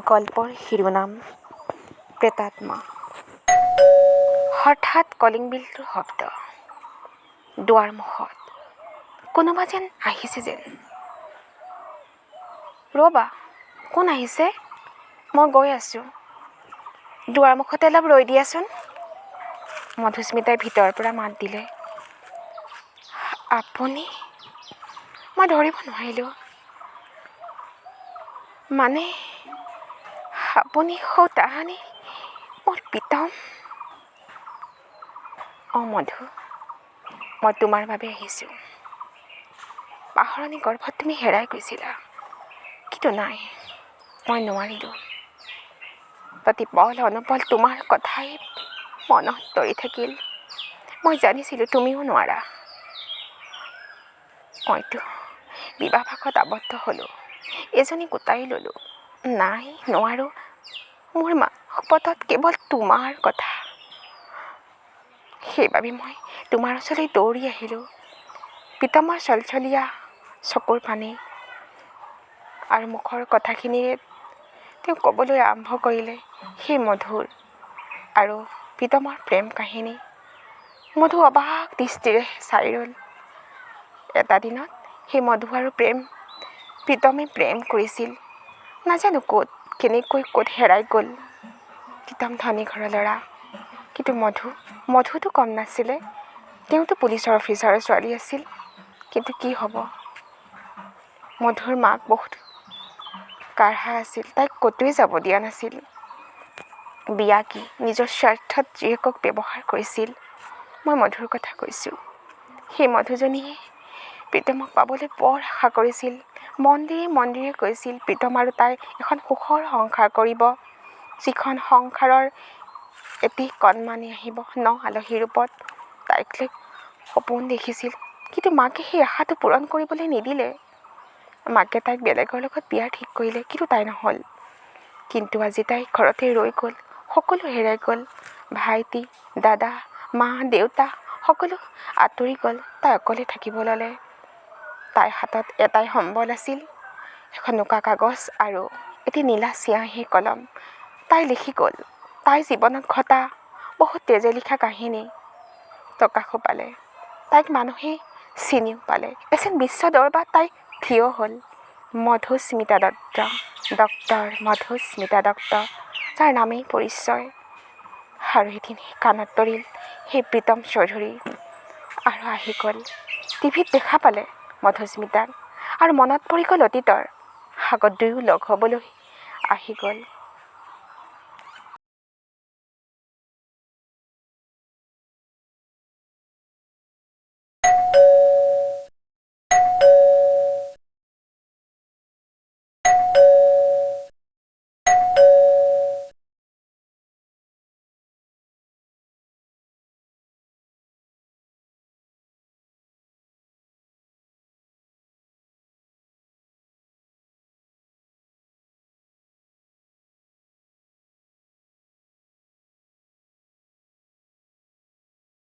গল্পৰ শিৰোনাম প্ৰেতাত্মা। হঠাৎ কলিং বেলটোৰ শব্দ। দুৱাৰমুখত কোনোবা যেন আহিছে যেন। ৰ'বা, কোন আহিছে? মই গৈ আছোঁ। দুৱাৰমুখতে অলপ ৰৈ দিয়াচোন। মধুস্মিতাই ভিতৰৰ পৰা মাত দিলে। আপুনি? মই ধৰিব নোৱাৰিলোঁ। মানে আপুনি তাহানি মোৰ প্ৰীতম? মধু, মই তোমাৰ বাবে আহিছোঁ। পাহৰণি গৰ্ভত তুমি হেৰাই গৈছিলা, কিন্তু নাই, মই নোৱাৰিলোঁ। প্ৰতিপল অনুপল তোমাৰ কথাই মনত দৰি থাকিল। মই জানিছিলোঁ তুমিও নোৱাৰা। মইতো বিবাহপাশত আবদ্ধ হ'লোঁ, এজনী গোটাই ল'লোঁ। নাই, নোৱাৰোঁ। মোৰ মানসপটত কেৱল তোমাৰ কথা। সেইবাবে মই তোমাৰ ওচৰলৈ দৌৰি আহিলোঁ। প্ৰীতমৰ চলচলীয়া চকুৰ পানী আৰু মুখৰ কথাখিনিৰে তেওঁ ক'বলৈ আৰম্ভ কৰিলে সেই মধুৰ আৰু প্ৰীতমৰ প্ৰেম কাহিনী। মধু অবাক দৃষ্টিৰে চাই ৰ'ল। এটা দিনত সেই মধু আৰু প্ৰীতমে প্ৰেম কৰিছিল। নাজানো ক'ত, কেনেকৈ ক'ত হেৰাই গ'ল। প্ৰীতম ধনী ঘৰৰ ল'ৰা, কিন্তু মধুতো কম নাছিলে। তেওঁতো পুলিচৰ অফিচাৰৰ ছোৱালী আছিল। কিন্তু কি হ'ব, মধুৰ মাক বহুত কাঢ়া আছিল, তাইক ক'তোৱে যাব দিয়া নাছিল। বিয়া কি, নিজৰ স্বাৰ্থত জীয়েকক ব্যৱহাৰ কৰিছিল। মই মধুৰ কথা কৈছোঁ। সেই মধুজনীয়ে প্ৰীতমক পাবলৈ বৰ আশা কৰিছিল। মন্দিৰে কৈছিল প্ৰীতম আৰু তাই এখন সুখৰ সংসাৰ কৰিব, যিখন সংসাৰৰ এটি কণমানি আহিব আলহীৰ ৰূপত। তাইক লৈ সপোন দেখিছিল, কিন্তু মাকে সেই আশাটো পূৰণ কৰিবলৈ নিদিলে। মাকে তাইক বেলেগৰ লগত বিয়াৰ ঠিক কৰিলে, কিন্তু তাই নহ'ল। কিন্তু আজি তাই ঘৰতে ৰৈ গ'ল, সকলো হেৰাই গ'ল। ভাইটি, দাদা, মা, দেউতা সকলো আঁতৰি গ'ল। তাই অকলে থাকিব ল'লে। তাইৰ হাতত এটাই সম্বল আছিল, এখন নোকা কাগজ আৰু এটি নীলা চিয়াঁহী কলম। তাই লিখি গ'ল তাইৰ জীৱনত ঘটা বহুত তেজে লিখা কাহিনী। প্ৰকাশো পালে, তাইক মানুহে চিনিও পালে। এচিন বিশ্ব দৰবাৰত তাই থিয় হ'ল। মধুস্মিতা দত্ত, ডক্টৰ মধুস্মিতা দত্ত, যাৰ নামেই পৰিচয়। আৰু এদিন কাণত পৰিল সেই প্ৰীতম চৌধুৰী আৰু আহি গ'ল। টিভিত দেখা পালে মধুস্মিতাক আৰু মনত পৰি গ'ল অতীতৰ। আগত দুয়ো লগ হ'বলৈ আহি গ'ল।